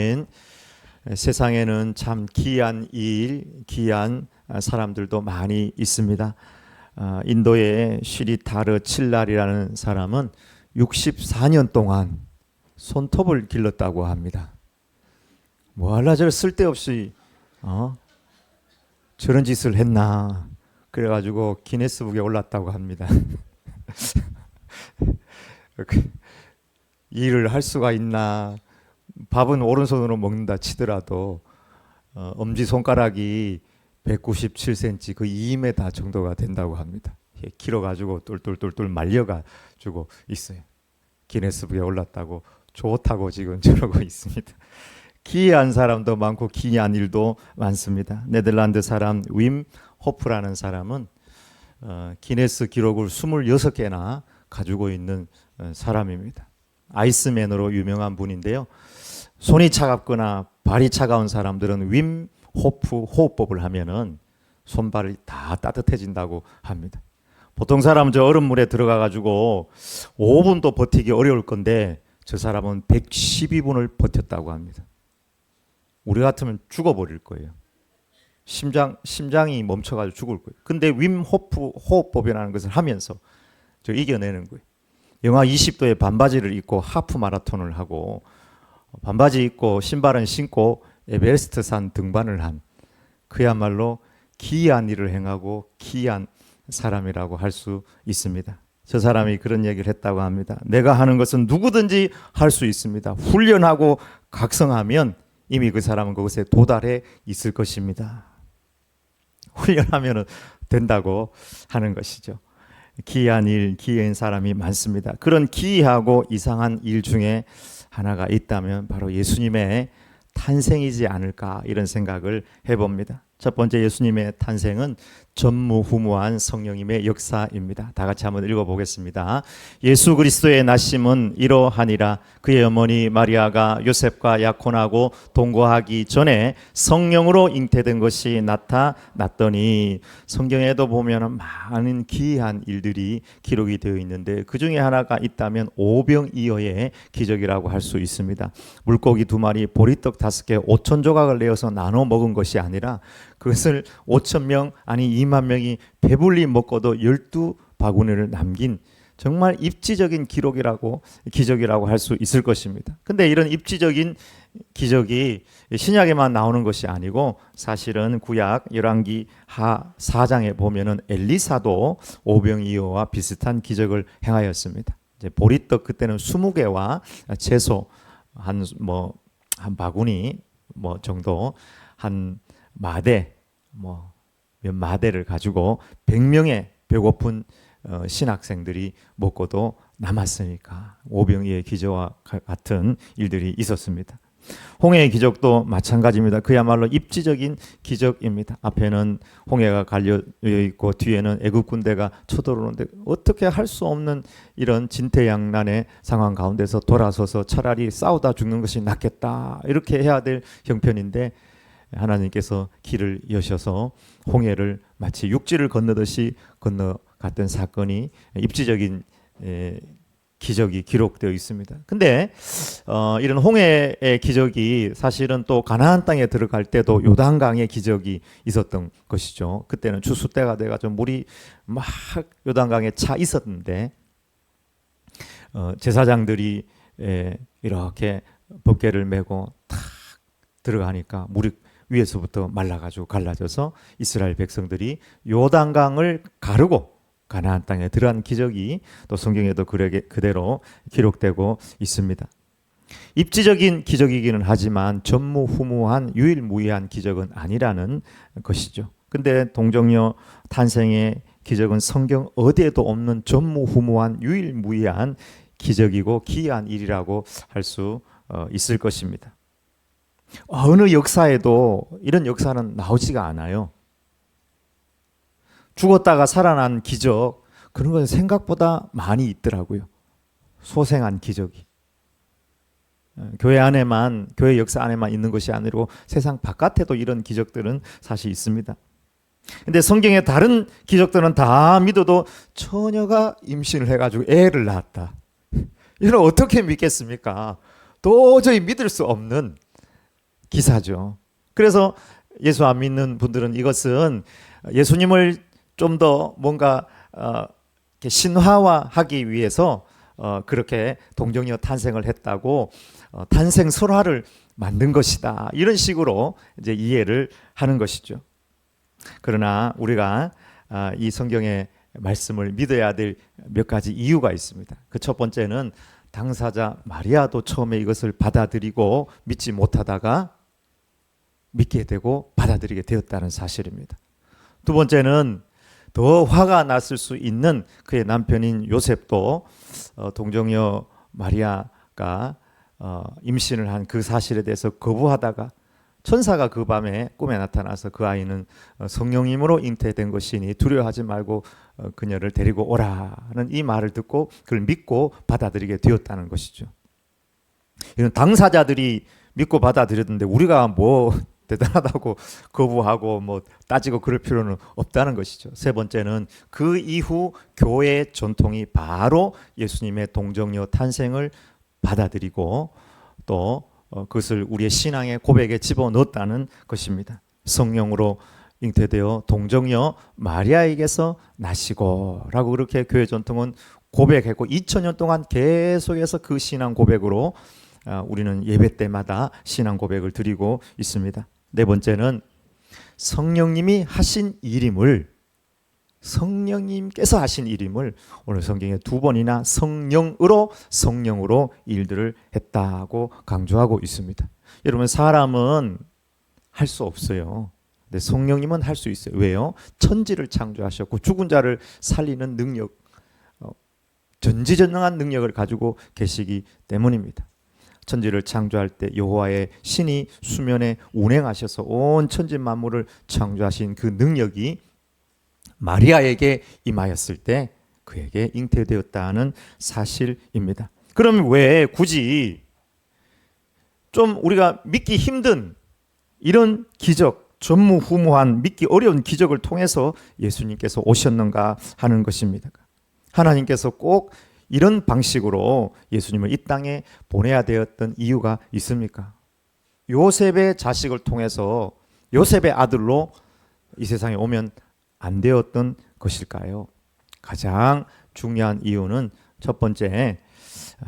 아멘. 세상에는 참 귀한 일, 귀한 사람들도 많이 있습니다. 인도의 쉬리타르 칠날이라는 사람은 64년 동안 손톱을 길렀다고 합니다. 뭐하려 저 쓸데없이 저런 짓을 했나 그래가지고 기네스북에 올랐다고 합니다. 일을 할 수가 있나. 밥은 오른손으로 먹는다 치더라도 엄지손가락이 197cm 그 2m 정도가 된다고 합니다. 길어가지고 똘똘똘똘 말려가지고 있어요. 기네스북에 올랐다고 좋다고 지금 저러고 있습니다. 기이한 사람도 많고 기이한 일도 많습니다. 네덜란드 사람 윈 호프라는 사람은 기네스 기록을 26개나 가지고 있는 사람입니다. 아이스맨으로 유명한 분인데요. 손이 차갑거나 발이 차가운 사람들은 윈 호프 호흡법을 하면은 손발이 다 따뜻해진다고 합니다. 보통 사람은 저 얼음물에 들어가 가지고 5분도 버티기 어려울 건데 저 사람은 112분을 버텼다고 합니다. 우리 같으면 죽어버릴 거예요. 심장이 멈춰가지고 죽을 거예요. 근데 윈 호프 호흡법이라는 것을 하면서 저 이겨내는 거예요. 영하 20도에 반바지를 입고 하프 마라톤을 하고 반바지 입고 신발은 신고 에베레스트 산 등반을 한 그야말로 기이한 일을 행하고 기이한 사람이라고 할 수 있습니다. 저 사람이 그런 얘기를 했다고 합니다. 내가 하는 것은 누구든지 할 수 있습니다. 훈련하고 각성하면 이미 그 사람은 그것에 도달해 있을 것입니다. 훈련하면 된다고 하는 것이죠. 기이한 일, 기이한 사람이 많습니다. 그런 기이하고 이상한 일 중에 하나가 있다면 바로 예수님의 탄생이지 않을까 이런 생각을 해봅니다. 첫 번째 예수님의 탄생은 전무후무한 성령님의 역사입니다. 다 같이 한번 읽어보겠습니다. 예수 그리스도의 나심은 이러하니라. 그의 어머니 마리아가 요셉과 약혼하고 동거하기 전에 성령으로 잉태된 것이 나타났더니. 성경에도 보면 많은 기이한 일들이 기록이 되어 있는데 그 중에 하나가 있다면 오병이어의 기적이라고 할 수 있습니다. 물고기 2마리, 보리떡 5개, 5천 조각을 내어서 나눠 먹은 것이 아니라 그것을 5천 명 아니 2만 명이 배불리 먹고도 12바구니를 남긴 정말 입지적인 기록이라고 기적이라고 할 수 있을 것입니다. 근데 이런 입지적인 기적이 신약에만 나오는 것이 아니고 사실은 구약 열왕기 하 4장에 보면은 엘리사도 오병이어와 비슷한 기적을 행하였습니다. 이제 보리떡 그때는 20개와 채소 한 바구니 정도 한 마대 몇 마대를 가지고 100명의 배고픈 신학생들이 먹고도 남았으니까 오병이어의 기적과 같은 일들이 있었습니다. 홍해의 기적도 마찬가지입니다. 그야말로 입지적인 기적입니다. 앞에는 홍해가 갈려 있고 뒤에는 애굽 군대가 쳐들어오는데 어떻게 할 수 없는 이런 진퇴양난의 상황 가운데서 돌아서서 차라리 싸우다 죽는 것이 낫겠다 이렇게 해야 될 형편인데 하나님께서 길을 여셔서 홍해를 마치 육지를 건너듯이 건너갔던 사건이 입지적인 기적이 기록되어 있습니다. 근데 이런 홍해의 기적이 사실은 또 가나안 땅에 들어갈 때도 요단강의 기적이 있었던 것이죠. 그때는 추수 때가 돼가지고 물이 막 요단강에 차 있었는데 제사장들이 이렇게 법궤를 메고 탁 들어가니까 물이 위에서부터 말라가지고 갈라져서 이스라엘 백성들이 요단강을 가르고 가나안 땅에 들어간 기적이 또 성경에도 그대로 기록되고 있습니다. 입지적인 기적이기는 하지만 전무후무한 유일무이한 기적은 아니라는 것이죠. 근데 동정녀 탄생의 기적은 성경 어디에도 없는 전무후무한 유일무이한 기적이고 기이한 일이라고 할 수 있을 것입니다. 어느 역사에도 이런 역사는 나오지가 않아요. 죽었다가 살아난 기적 그런 건 생각보다 많이 있더라고요. 소생한 기적이. 교회 안에만 교회 역사 안에만 있는 것이 아니고 세상 바깥에도 이런 기적들은 사실 있습니다. 근데 성경의 다른 기적들은 다 믿어도 처녀가 임신을 해가지고 애를 낳았다. 이걸 어떻게 믿겠습니까? 도저히 믿을 수 없는 기사죠. 그래서 예수 안 믿는 분들은 이것은 예수님을 좀 더 뭔가 이렇게 신화화하기 위해서 그렇게 동정녀 탄생을 했다고 탄생 설화를 만든 것이다. 이런 식으로 이제 이해를 하는 것이죠. 그러나 우리가 이 성경의 말씀을 믿어야 될 몇 가지 이유가 있습니다. 그 첫 번째는 당사자 마리아도 처음에 이것을 받아들이고 믿지 못하다가 믿게 되고 받아들이게 되었다는 사실입니다. 두 번째는 더 화가 났을 수 있는 그의 남편인 요셉도 동정녀 마리아가 임신을 한 그 사실에 대해서 거부하다가 천사가 그 밤에 꿈에 나타나서 그 아이는 성령님으로 잉태된 것이니 두려워하지 말고 그녀를 데리고 오라는 이 말을 듣고 그걸 믿고 받아들이게 되었다는 것이죠. 이런 당사자들이 믿고 받아들였는데 우리가 뭐 대단하다고 거부하고 뭐 따지고 그럴 필요는 없다는 것이죠. 세 번째는 그 이후 교회의 전통이 바로 예수님의 동정녀 탄생을 받아들이고 또 그것을 우리의 신앙의 고백에 집어넣었다는 것입니다. 성령으로 잉태되어 동정녀 마리아에게서 나시고 라고 그렇게 교회 전통은 고백했고 2000년 동안 계속해서 그 신앙 고백으로 우리는 예배 때마다 신앙 고백을 드리고 있습니다. 네 번째는 성령님이 하신 일임을 성령님께서 하신 일임을 오늘 성경에 두 번이나 성령으로 일들을 했다고 강조하고 있습니다. 여러분 사람은 할 수 없어요. 근데 성령님은 할 수 있어요. 왜요? 천지를 창조하셨고 죽은 자를 살리는 능력, 전지전능한 능력을 가지고 계시기 때문입니다. 천지를 창조할 때 여호와의 신이 수면에 운행하셔서 온 천지 만물을 창조하신 그 능력이 마리아에게 임하였을 때 그에게 잉태되었다는 사실입니다. 그럼 왜 굳이 좀 우리가 믿기 힘든 이런 기적, 전무후무한 믿기 어려운 기적을 통해서 예수님께서 오셨는가 하는 것입니다. 하나님께서 꼭 이런 방식으로 예수님을 이 땅에 보내야 되었던 이유가 있습니까? 요셉의 자식을 통해서 요셉의 아들로 이 세상에 오면 안 되었던 것일까요? 가장 중요한 이유는 첫 번째,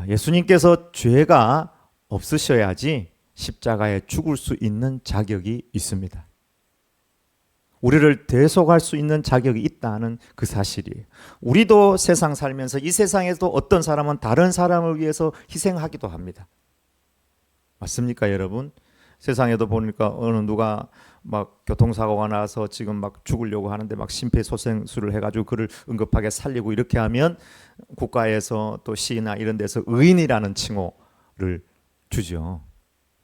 예수님께서 죄가 없으셔야지 십자가에 죽을 수 있는 자격이 있습니다. 우리를 대속할 수 있는 자격이 있다는 그 사실이에요. 우리도 세상 살면서 이 세상에도 어떤 사람은 다른 사람을 위해서 희생하기도 합니다. 맞습니까, 여러분? 세상에도 보니까 어느 누가 막 교통사고가 나서 지금 막 죽으려고 하는데 막 심폐소생술을 해가지고 그를 응급하게 살리고 이렇게 하면 국가에서 또 시나 이런 데서 의인이라는 칭호를 주죠.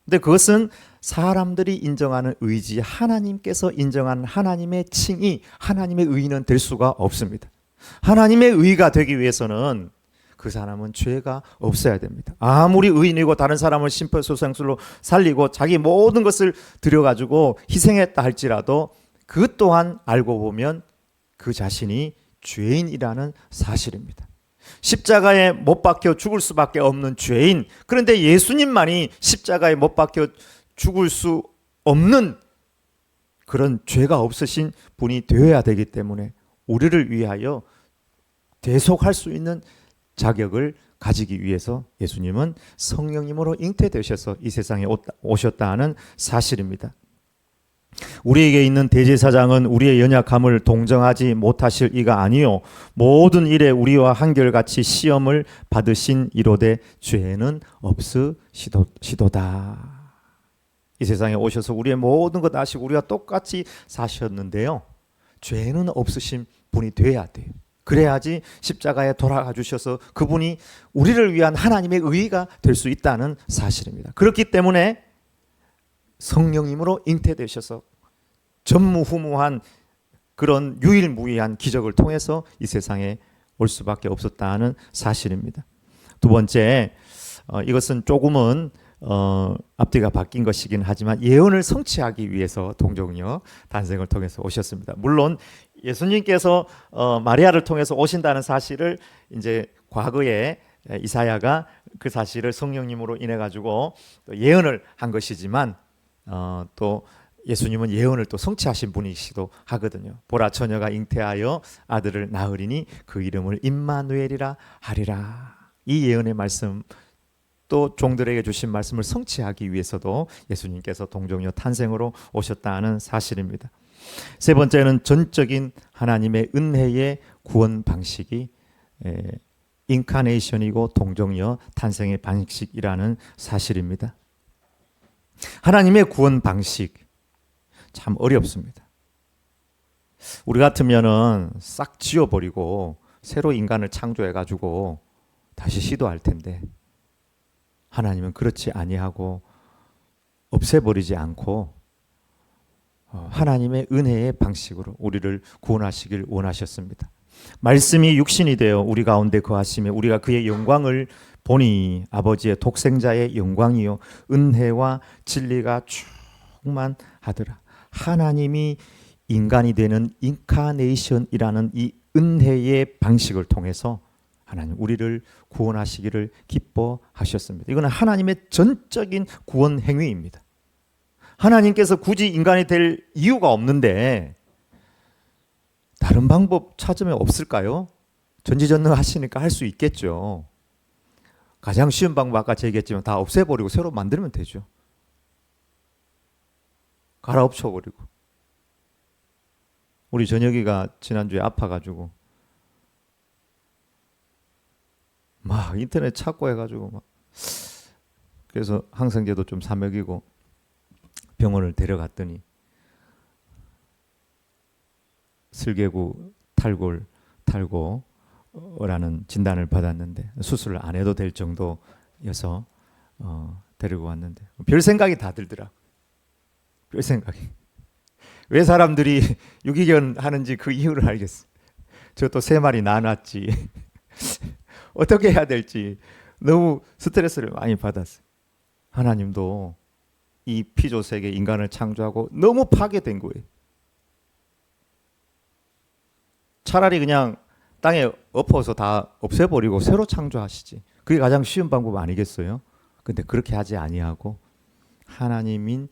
근데 그것은 사람들이 인정하는 의지, 하나님께서 인정하는 하나님의 칭의, 하나님의 의인은 될 수가 없습니다. 하나님의 의가 되기 위해서는 그 사람은 죄가 없어야 됩니다. 아무리 의인이고 다른 사람을 심폐소생술로 살리고 자기 모든 것을 들여가지고 희생했다 할지라도 그 또한 알고 보면 그 자신이 죄인이라는 사실입니다. 십자가에 못 박혀 죽을 수밖에 없는 죄인, 그런데 예수님만이 십자가에 못 박혀 죽을 수 없는 그런 죄가 없으신 분이 되어야 되기 때문에 우리를 위하여 대속할 수 있는 자격을 가지기 위해서 예수님은 성령님으로 잉태되셔서 이 세상에 오셨다는 사실입니다. 우리에게 있는 대제사장은 우리의 연약함을 동정하지 못하실 이가 아니요 모든 일에 우리와 한결같이 시험을 받으신 이로되 죄는 없으시도다. 이 세상에 오셔서 우리의 모든 것 아시고 우리와 똑같이 사셨는데요, 죄는 없으신 분이 돼야 돼요. 그래야지 십자가에 돌아가 주셔서 그분이 우리를 위한 하나님의 의가 될 수 있다는 사실입니다. 그렇기 때문에 성령님으로 잉태되셔서 전무후무한 그런 유일무이한 기적을 통해서 이 세상에 올 수밖에 없었다는 사실입니다. 두 번째, 이것은 조금은 앞뒤가 바뀐 것이긴 하지만 예언을 성취하기 위해서 동정녀 탄생을 통해서 오셨습니다. 물론 예수님께서 마리아를 통해서 오신다는 사실을 이제 과거에 이사야가 그 사실을 성령님으로 인해 가지고 예언을 한 것이지만 또 예수님은 예언을 또 성취하신 분이시기도 하거든요. 보라 처녀가 잉태하여 아들을 낳으리니 그 이름을 임마누엘이라 하리라. 이 예언의 말씀 또 종들에게 주신 말씀을 성취하기 위해서도 예수님께서 동정녀 탄생으로 오셨다는 사실입니다. 세 번째는 전적인 하나님의 은혜의 구원 방식이 인카네이션이고 동정녀 탄생의 방식이라는 사실입니다. 하나님의 구원 방식 참 어렵습니다. 우리 같으면은 싹 지워버리고 새로 인간을 창조해가지고 다시 시도할 텐데 하나님은 그렇지 아니하고 없애버리지 않고 하나님의 은혜의 방식으로 우리를 구원하시길 원하셨습니다. 말씀이 육신이 되어 우리 가운데 거하시며 우리가 그의 영광을 보니 아버지의 독생자의 영광이요 은혜와 진리가 충만하더라. 하나님이 인간이 되는 인카네이션이라는 이 은혜의 방식을 통해서 하나님 우리를 구원하시기를 기뻐하셨습니다. 이거는 하나님의 전적인 구원 행위입니다. 하나님께서 굳이 인간이 될 이유가 없는데 다른 방법 찾으면 없을까요? 전지전능하시니까 할 수 있겠죠. 가장 쉬운 방법 아까 얘기했지만 다 없애버리고 새로 만들면 되죠. 갈아엎쳐버리고. 우리 저녁이가 지난주에 아파가지고 막 인터넷 찾고 해가지고 막 그래서 항생제도 좀 사 먹이고 병원을 데려갔더니 슬개구 탈골라는 진단을 받았는데 수술을 안 해도 될 정도여서 데리고 왔는데 별 생각이 다 들더라. 별 생각이. 왜 사람들이 유기견 하는지 그 이유를 알겠어. 저 또 3마리 낳았지. 어떻게 해야 될지 너무 스트레스를 많이 받았어요. 하나님도 이 피조세계 인간을 창조하고 너무 파괴된 거예요. 차라리 그냥 땅에 엎어서 다 없애버리고 새로 창조하시지. 그게 가장 쉬운 방법 아니겠어요? 근데 그렇게 하지 아니하고 하나님인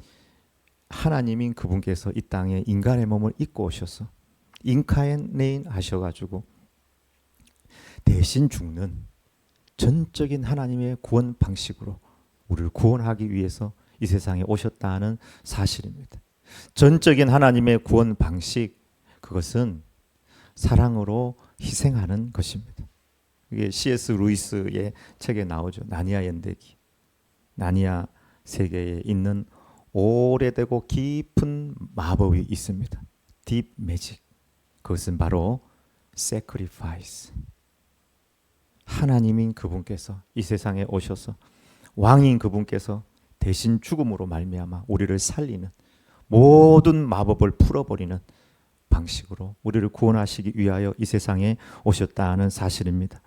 그분께서 이 땅에 인간의 몸을 입고 오셔서 인카네인 하셔가지고 대신 죽는 전적인 하나님의 구원 방식으로 우리를 구원하기 위해서 이 세상에 오셨다는 사실입니다. 전적인 하나님의 구원 방식, 그것은 사랑으로 희생하는 것입니다. 이게 C.S. 루이스의 책에 나오죠. 나니아 연대기. 나니아 세계에 있는 오래되고 깊은 마법이 있습니다. 딥 매직. 그것은 바로 sacrifice. 하나님인 그분께서 이 세상에 오셔서 왕인 그분께서 대신 죽음으로 말미암아 우리를 살리는 모든 마법을 풀어버리는 방식으로 우리를 구원하시기 위하여 이 세상에 오셨다는 사실입니다.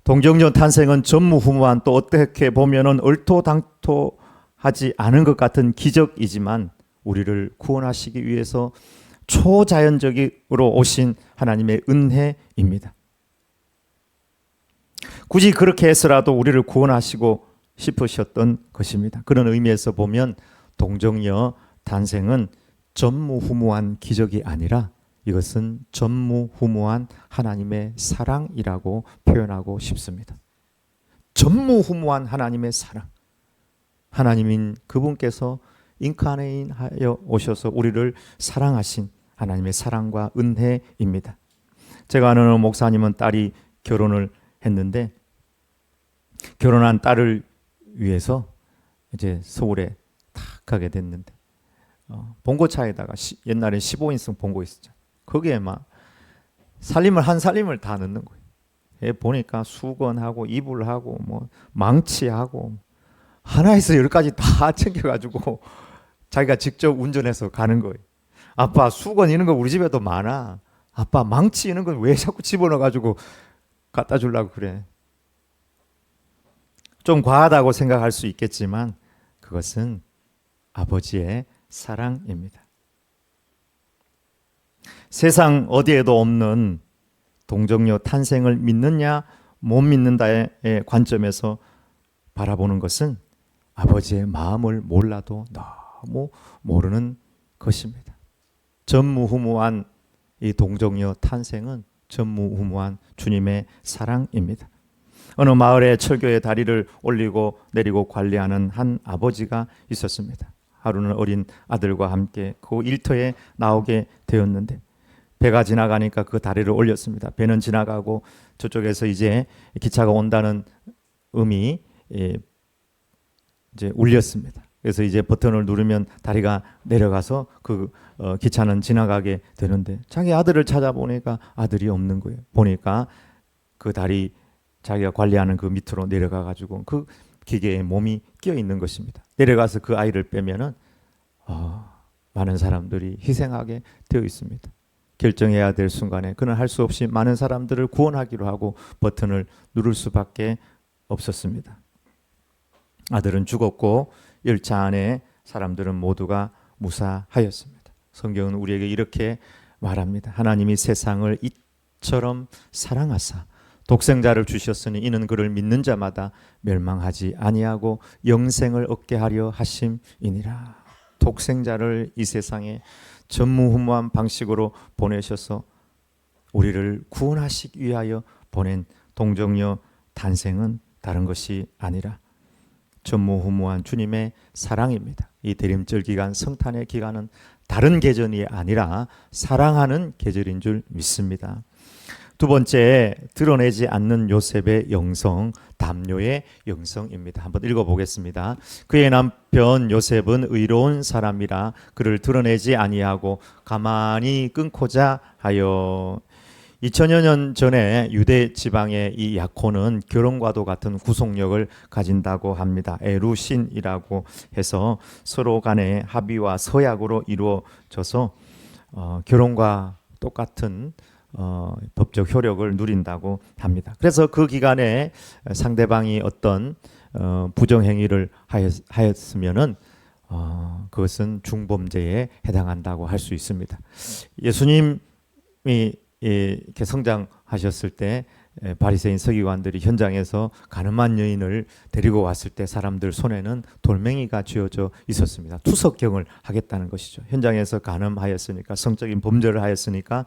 동정녀 탄생은 전무후무한 또 어떻게 보면은 얼토당토하지 않은 것 같은 기적이지만 우리를 구원하시기 위해서 초자연적으로 오신 하나님의 은혜입니다. 굳이 그렇게 해서라도 우리를 구원하시고 싶으셨던 것입니다. 그런 의미에서 보면 동정녀 탄생은 전무후무한 기적이 아니라 이것은 전무후무한 하나님의 사랑이라고 표현하고 싶습니다. 전무후무한 하나님의 사랑. 하나님인 그분께서 인카네인하여 오셔서 우리를 사랑하신 하나님의 사랑과 은혜입니다. 제가 아는 목사님은 딸이 결혼을 했는데 결혼한 딸을 위해서 이제 서울에 탁 가게 됐는데 봉고차에다가 옛날에 15인승 봉고 있었죠. 거기에 막 한 살림을 다 넣는 거예요. 예, 보니까 수건하고 이불하고 뭐 망치하고 하나에서 10가지 다 챙겨가지고 자기가 직접 운전해서 가는 거예요. 아빠 수건 이런 거 우리 집에도 많아. 아빠 망치 이런 건 왜 자꾸 집어넣어가지고 갖다 주려고 그래. 좀 과하다고 생각할 수 있겠지만 그것은 아버지의 사랑입니다. 세상 어디에도 없는 동정녀 탄생을 믿느냐 못 믿는다의 관점에서 바라보는 것은 아버지의 마음을 몰라도 아무 모르는 것입니다. 전무후무한 이 동정녀 탄생은 전무후무한 주님의 사랑입니다. 어느 마을에 철교의 다리를 올리고 내리고 관리하는 한 아버지가 있었습니다. 하루는 어린 아들과 함께 그 일터에 나오게 되었는데 배가 지나가니까 그 다리를 올렸습니다. 배는 지나가고 저쪽에서 이제 기차가 온다는 음이 이제 울렸습니다. 그래서 이제 버튼을 누르면 다리가 내려가서 그 기차는 지나가게 되는데 자기 아들을 찾아보니까 아들이 없는 거예요. 보니까 그 다리 자기가 관리하는 그 밑으로 내려가 가지고 그 기계에 몸이 끼어 있는 것입니다. 내려가서 그 아이를 빼면은 많은 사람들이 희생하게 되어 있습니다. 결정해야 될 순간에 그는 할 수 없이 많은 사람들을 구원하기로 하고 버튼을 누를 수밖에 없었습니다. 아들은 죽었고 열차 안에 사람들은 모두가 무사하였습니다. 성경은 우리에게 이렇게 말합니다. 하나님이 세상을 이처럼 사랑하사 독생자를 주셨으니 이는 그를 믿는 자마다 멸망하지 아니하고 영생을 얻게 하려 하심이니라. 독생자를 이 세상에 전무후무한 방식으로 보내셔서 우리를 구원하시기 위하여 보낸 동정녀 탄생은 다른 것이 아니라 전무후무한 주님의 사랑입니다. 이 대림절 기간, 성탄의 기간은 다른 계절이 아니라 사랑하는 계절인 줄 믿습니다. 두 번째, 드러내지 않는 요셉의 영성, 담요의 영성입니다. 한번 읽어보겠습니다. 그의 남편 요셉은 의로운 사람이라 그를 드러내지 아니하고 가만히 끊고자 하여. 2000여 년 전에 유대 지방의 이 야콘은 결혼과도 같은 구속력을 가진다고 합니다. 에루신이라고 해서 서로 간의 합의와 서약으로 이루어져서 결혼과 똑같은 법적 효력을 누린다고 합니다. 그래서 그 기간에 상대방이 어떤 부정행위를 하였으면은 그것은 중범죄에 해당한다고 할 수 있습니다. 예수님이 이렇게 성장하셨을 때 바리새인 서기관들이 현장에서 가늠한 여인을 데리고 왔을 때 사람들 손에는 돌멩이가 쥐어져 있었습니다. 투석경을 하겠다는 것이죠. 현장에서 가늠하였으니까, 성적인 범죄를 하였으니까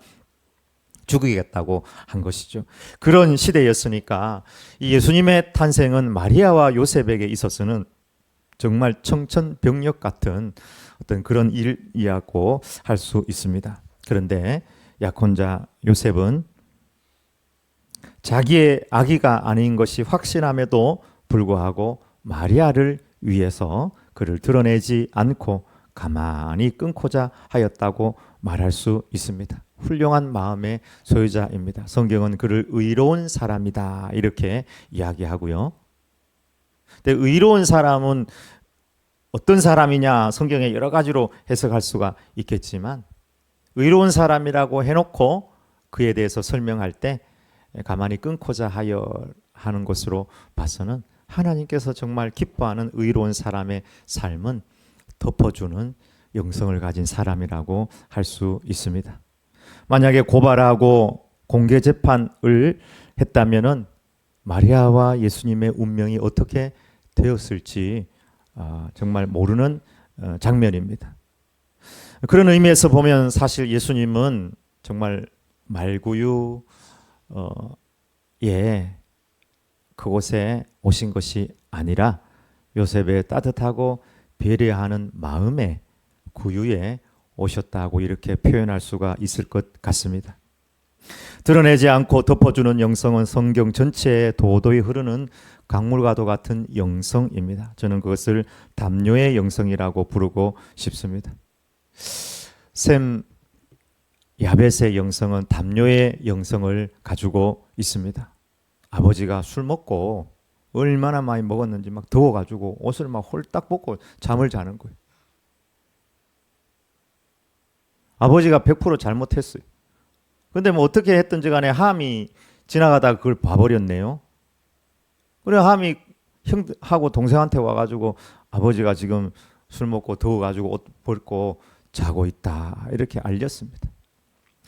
죽이겠다고 한 것이죠. 그런 시대였으니까 이 예수님의 탄생은 마리아와 요셉에게 있어서는 정말 청천벽력 같은 어떤 그런 일이라고 할 수 있습니다. 그런데 약혼자 요셉은 자기의 아기가 아닌 것이 확신함에도 불구하고 마리아를 위해서 그를 드러내지 않고 가만히 끊고자 하였다고 말할 수 있습니다. 훌륭한 마음의 소유자입니다. 성경은 그를 의로운 사람이다 이렇게 이야기하고요. 근데 의로운 사람은 어떤 사람이냐 성경에 여러 가지로 해석할 수가 있겠지만 의로운 사람이라고 해놓고 그에 대해서 설명할 때 가만히 끊고자 하여 하는 것으로 봐서는 하나님께서 정말 기뻐하는 의로운 사람의 삶은 덮어주는 영성을 가진 사람이라고 할 수 있습니다. 만약에 고발하고 공개 재판을 했다면은 마리아와 예수님의 운명이 어떻게 되었을지 정말 모르는 장면입니다. 그런 의미에서 보면 사실 예수님은 정말 말구유에 그곳에 오신 것이 아니라 요셉의 따뜻하고 배려하는 마음의 구유에 오셨다고 이렇게 표현할 수가 있을 것 같습니다. 드러내지 않고 덮어주는 영성은 성경 전체에 도도히 흐르는 강물과도 같은 영성입니다. 저는 그것을 담요의 영성이라고 부르고 싶습니다. 샘 야벳의 영성은 담요의 영성을 가지고 있습니다. 아버지가 술 먹고 얼마나 많이 먹었는지 막 더워가지고 옷을 막 홀딱 벗고 잠을 자는 거예요. 아버지가 100% 잘못했어요. 근데 뭐 어떻게 했든지 간에 함이 지나가다가 그걸 봐버렸네요. 그래 함이 형하고 동생한테 와가지고 아버지가 지금 술 먹고 더워가지고 옷 벗고 자고 있다 이렇게 알렸습니다.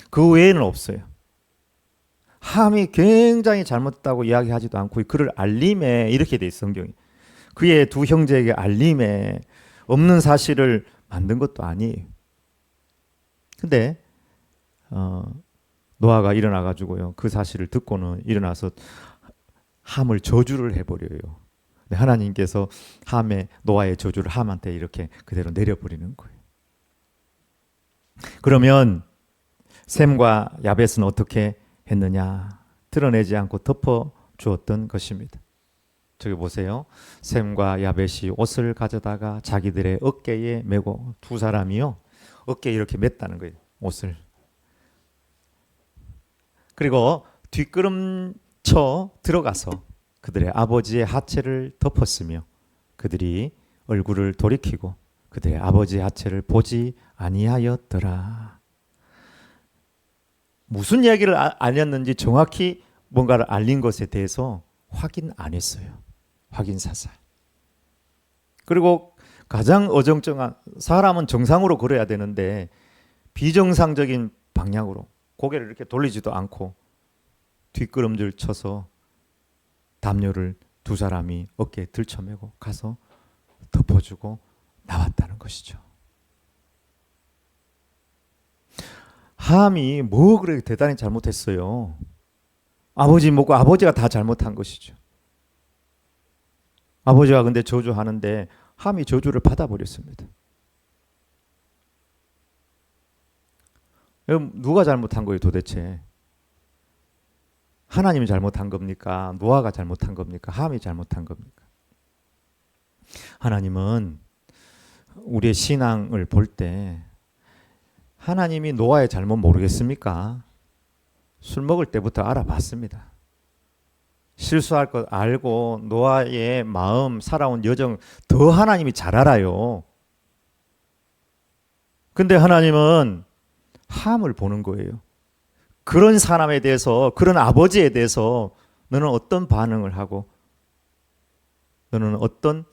그 외에는 없어요. 함이 굉장히 잘못했다고 이야기하지도 않고 그를 알림에 이렇게 돼 있어 성경이. 그의 두 형제에게 알림에 없는 사실을 만든 것도 아니에요. 근데 노아가 일어나가지고요, 그 사실을 듣고는 일어나서 함을 저주를 해버려요. 하나님께서 함의 노아의 저주를 함한테 이렇게 그대로 내려버리는 거예요. 그러면 셈과 야벳은 어떻게 했느냐? 드러내지 않고 덮어 주었던 것입니다. 저기 보세요. 셈과 야벳이 옷을 가져다가 자기들의 어깨에 메고, 두 사람이요, 어깨에 이렇게 맸다는 거예요, 옷을. 그리고 뒷걸음쳐 들어가서 그들의 아버지의 하체를 덮었으며 그들이 얼굴을 돌이키고 그들의 아버지의 하체를 보지 아니하였더라. 무슨 이야기를 알렸는지 정확히 뭔가를 알린 것에 대해서 확인 안 했어요. 확인 사살. 그리고 가장 어정쩡한, 사람은 정상으로 걸어야 되는데 비정상적인 방향으로 고개를 이렇게 돌리지도 않고 뒷걸음질 쳐서 담요를 두 사람이 어깨에 들쳐매고 가서 덮어주고 나왔다는 것이죠. 함이 뭐 그렇게 대단히 잘못했어요? 아버지 먹고 아버지가 다 잘못한 것이죠. 아버지가 근데 저주하는데 함이 저주를 받아버렸습니다. 누가 잘못한 거예요 도대체? 하나님이 잘못한 겁니까? 노아가 잘못한 겁니까? 함이 잘못한 겁니까? 하나님은 우리의 신앙을 볼 때 하나님이 노아의 잘못 모르겠습니까? 술 먹을 때부터 알아봤습니다. 실수할 것 알고 노아의 마음, 살아온 여정 더 하나님이 잘 알아요. 근데 하나님은 함을 보는 거예요. 그런 사람에 대해서, 그런 아버지에 대해서 너는 어떤 반응을 하고 너는 어떤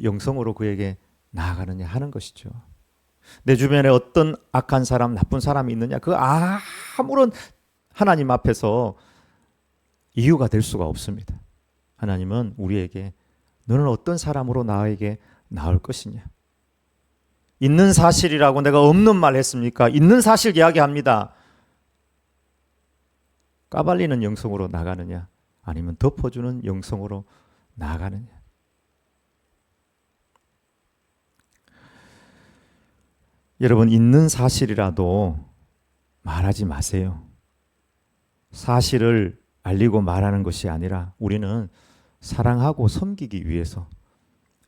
영성으로 그에게 나아가느냐 하는 것이죠. 내 주변에 어떤 악한 사람, 나쁜 사람이 있느냐, 그 아무런 하나님 앞에서 이유가 될 수가 없습니다. 하나님은 우리에게 너는 어떤 사람으로 나에게 나올 것이냐. 있는 사실이라고 내가 없는 말 했습니까? 있는 사실 이야기합니다. 까발리는 영성으로 나가느냐, 아니면 덮어주는 영성으로 나가느냐. 여러분, 있는 사실이라도 말하지 마세요. 사실을 알리고 말하는 것이 아니라 우리는 사랑하고 섬기기 위해서,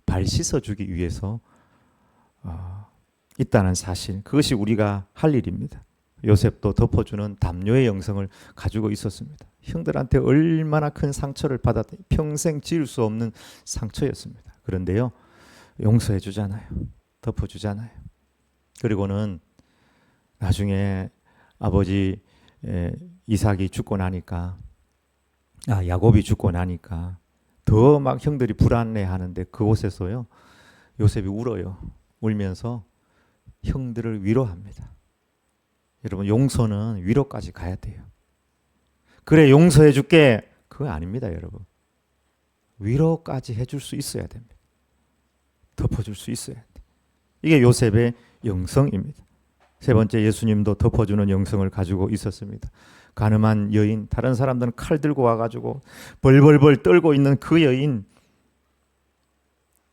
발 씻어주기 위해서 있다는 사실, 그것이 우리가 할 일입니다. 요셉도 덮어주는 담요의 영성을 가지고 있었습니다. 형들한테 얼마나 큰 상처를 받았더니 평생 지울 수 없는 상처였습니다. 그런데요, 용서해 주잖아요. 덮어주잖아요. 그리고는 나중에 아버지 이삭이 죽고 나니까, 야곱이 죽고 나니까 더 막 형들이 불안해하는데 그곳에서요, 요셉이 울어요. 울면서 형들을 위로합니다. 여러분, 용서는 위로까지 가야 돼요. 그래, 용서해 줄게, 그거 아닙니다, 여러분. 위로까지 해줄 수 있어야 됩니다. 덮어줄 수 있어야 돼. 이게 요셉의 영성입니다. 세 번째, 예수님도 덮어주는 영성을 가지고 있었습니다. 가늠한 여인, 다른 사람들은 칼 들고 와가지고 벌벌벌 떨고 있는 그 여인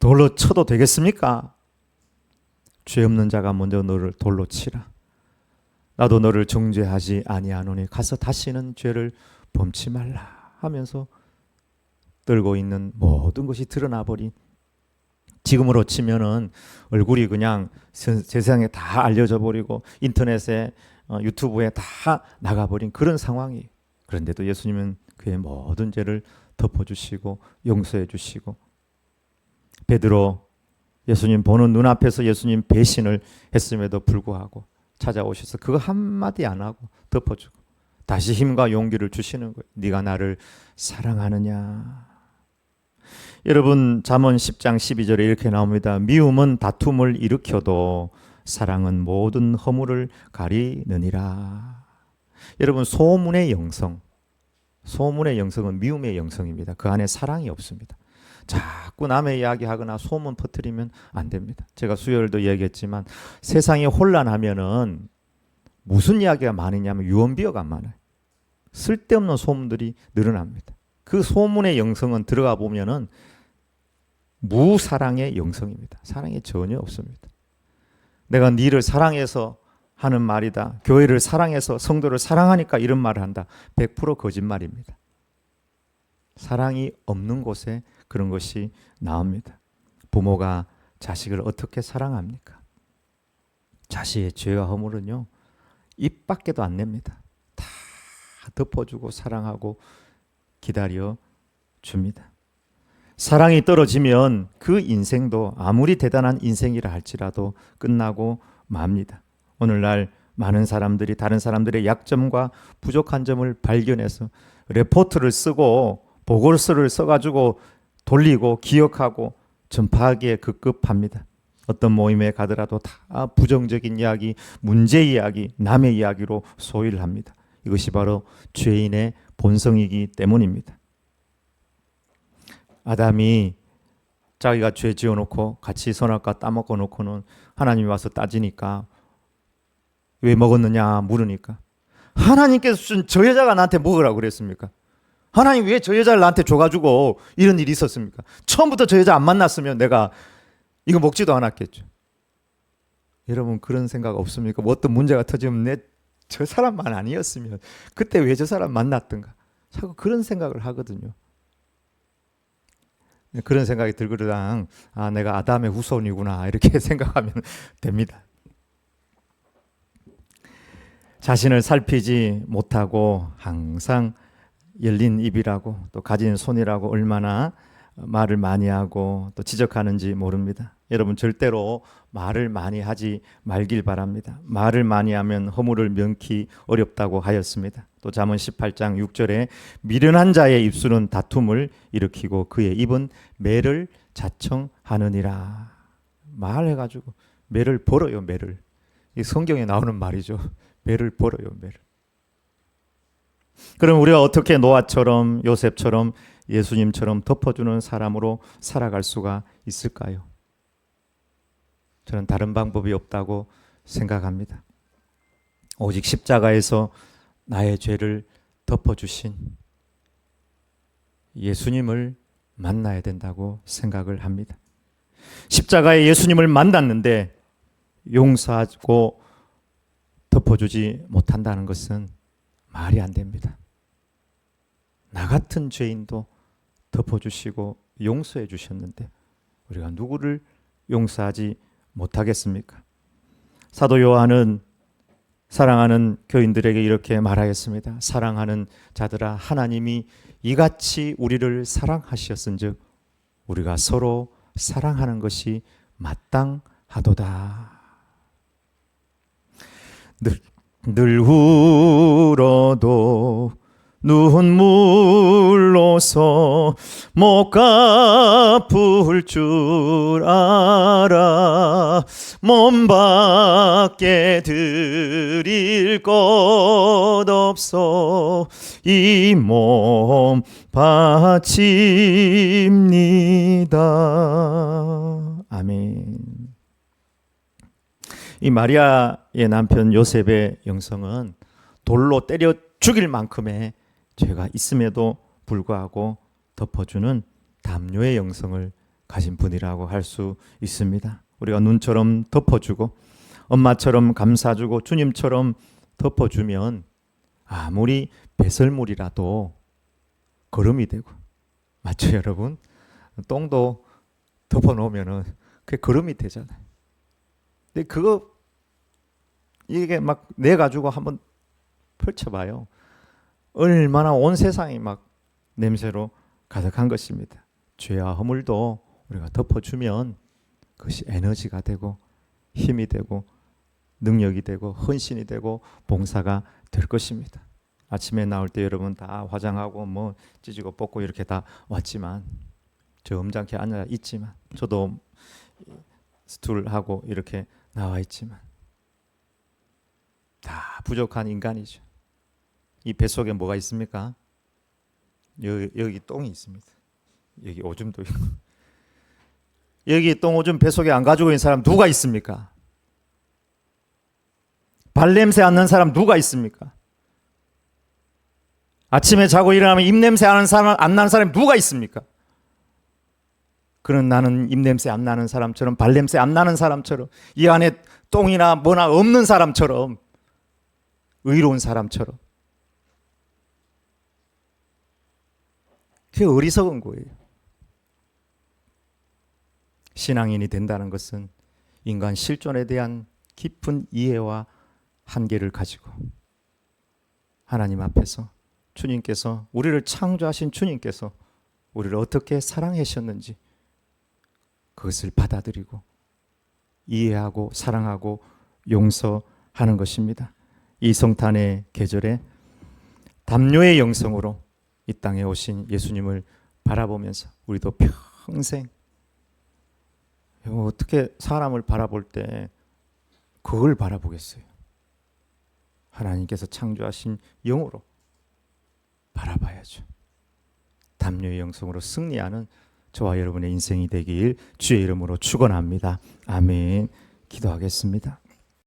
돌로 쳐도 되겠습니까? 죄 없는 자가 먼저 너를 돌로 치라. 나도 너를 정죄하지 아니하노니 가서 다시는 죄를 범치 말라 하면서 떨고 있는 모든 것이 드러나 버린, 지금으로 치면은 얼굴이 그냥 세상에 다 알려져 버리고 인터넷에 유튜브에 다 나가버린 그런 상황이. 그런데도 예수님은 그의 모든 죄를 덮어주시고 용서해 주시고, 베드로, 예수님 보는 눈앞에서 예수님 배신을 했음에도 불구하고 찾아오셔서 그거 한마디 안 하고 덮어주고 다시 힘과 용기를 주시는 거예요. 네가 나를 사랑하느냐. 여러분, 잠언 10장 12절에 이렇게 나옵니다. 미움은 다툼을 일으켜도 사랑은 모든 허물을 가리느니라. 여러분, 소문의 영성, 소문의 영성은 미움의 영성입니다. 그 안에 사랑이 없습니다. 자꾸 남의 이야기하거나 소문 퍼뜨리면 안 됩니다. 제가 수요일도 얘기했지만 세상이 혼란하면은 무슨 이야기가 많으냐면 유언비어가 많아요. 쓸데없는 소문들이 늘어납니다. 그 소문의 영성은 들어가 보면은 무사랑의 영성입니다. 사랑이 전혀 없습니다. 내가 니를 사랑해서 하는 말이다. 교회를 사랑해서 성도를 사랑하니까 이런 말을 한다. 100% 거짓말입니다. 사랑이 없는 곳에 그런 것이 나옵니다. 부모가 자식을 어떻게 사랑합니까? 자식의 죄와 허물은요, 입 밖에도 안 냅니다. 다 덮어주고 사랑하고 기다려 줍니다. 사랑이 떨어지면 그 인생도 아무리 대단한 인생이라 할지라도 끝나고 맙니다. 오늘날 많은 사람들이 다른 사람들의 약점과 부족한 점을 발견해서 레포트를 쓰고 보고서를 써가지고 돌리고 기억하고 전파하기에 급급합니다. 어떤 모임에 가더라도 다 부정적인 이야기, 문제 이야기, 남의 이야기로 소위를 합니다. 이것이 바로 죄인의 본성이기 때문입니다. 아담이 자기가 죄 지어놓고 같이 선악과 따먹어 놓고는 하나님이 와서 따지니까 왜 먹었느냐 물으니까 하나님께서 준 저 여자가 나한테 먹으라고 그랬습니까? 하나님 왜 저 여자를 나한테 줘가지고 이런 일이 있었습니까? 처음부터 저 여자 안 만났으면 내가 이거 먹지도 않았겠죠. 여러분 그런 생각 없습니까? 뭐 어떤 문제가 터지면 저 사람만 아니었으면 그때 왜 저 사람 만났던가 자꾸 그런 생각을 하거든요. 그런 생각이 들거든. 내가 아담의 후손이구나 이렇게 생각하면 됩니다. 자신을 살피지 못하고 항상 열린 입이라고 또 가진 손이라고 얼마나 말을 많이 하고 또 지적하는지 모릅니다. 여러분 절대로 말을 많이 하지 말길 바랍니다. 말을 많이 하면 허물을 면키 어렵다고 하였습니다. 또 잠언 18장 6절에 미련한 자의 입술은 다툼을 일으키고 그의 입은 매를 자청하느니라. 말해가지고 매를 벌어요. 매를. 이 성경에 나오는 말이죠. 매를 벌어요. 매를. 그럼 우리가 어떻게 노아처럼 요셉처럼 예수님처럼 덮어주는 사람으로 살아갈 수가 있을까요? 저는 다른 방법이 없다고 생각합니다. 오직 십자가에서 나의 죄를 덮어주신 예수님을 만나야 된다고 생각을 합니다. 십자가에 예수님을 만났는데 용서하고 덮어주지 못한다는 것은 말이 안 됩니다. 나 같은 죄인도 덮어주시고 용서해 주셨는데 우리가 누구를 용서하지 못하겠습니까? 사도 요한은 사랑하는 교인들에게 이렇게 말하였습니다. 사랑하는 자들아 하나님이 이같이 우리를 사랑하셨은즉 우리가 서로 사랑하는 것이 마땅하도다. 늘 울어도 눈물로서 못 갚을 줄 알아 몸 밖에 드릴 것 없어 이 몸 바칩니다. 아멘. 이 마리아의 남편 요셉의 영성은 돌로 때려 죽일 만큼의 죄가 있음에도 불구하고 덮어주는 담요의 영성을 가진 분이라고 할 수 있습니다. 우리가 눈처럼 덮어주고 엄마처럼 감싸주고 주님처럼 덮어주면 아무리 배설물이라도 거름이 되고 맞죠 여러분? 똥도 덮어놓으면 그게 거름이 되잖아요. 근데 이게 막 내가지고 한번 펼쳐봐요. 얼마나 온 세상이 막 냄새로 가득한 것입니다. 죄와 허물도 우리가 덮어주면 그것이 에너지가 되고 힘이 되고 능력이 되고 헌신이 되고 봉사가 될 것입니다. 아침에 나올 때 여러분 다 화장하고 뭐 찢고 뽑고 이렇게 다 왔지만 저 점잖게 앉아 있지만 저도 스툴하고 이렇게 나와 있지만 다 부족한 인간이죠. 이 뱃속에 뭐가 있습니까? 여기 똥이 있습니다. 여기 오줌도 있고. 여기 똥오줌 뱃속에 안 가지고 있는 사람 누가 있습니까? 발냄새 안 나는 사람 누가 있습니까? 아침에 자고 일어나면 입냄새 안 나는 사람이 누가 있습니까? 그런 나는 입냄새 안 나는 사람처럼, 발냄새 안 나는 사람처럼, 이 안에 똥이나 뭐나 없는 사람처럼, 의로운 사람처럼. 그게 어리석은 거예요. 신앙인이 된다는 것은 인간 실존에 대한 깊은 이해와 한계를 가지고 하나님 앞에서 주님께서, 우리를 창조하신 주님께서 우리를 어떻게 사랑하셨는지 그것을 받아들이고 이해하고 사랑하고 용서하는 것입니다. 이 성탄의 계절에 담요의 영성으로 이 땅에 오신 예수님을 바라보면서 우리도 평생, 어떻게 사람을 바라볼 때 그걸 바라보겠어요? 하나님께서 창조하신 영으로 바라봐야죠. 담요의 영성으로 승리하는 저와 여러분의 인생이 되길 주의 이름으로 축원합니다. 아멘. 기도하겠습니다.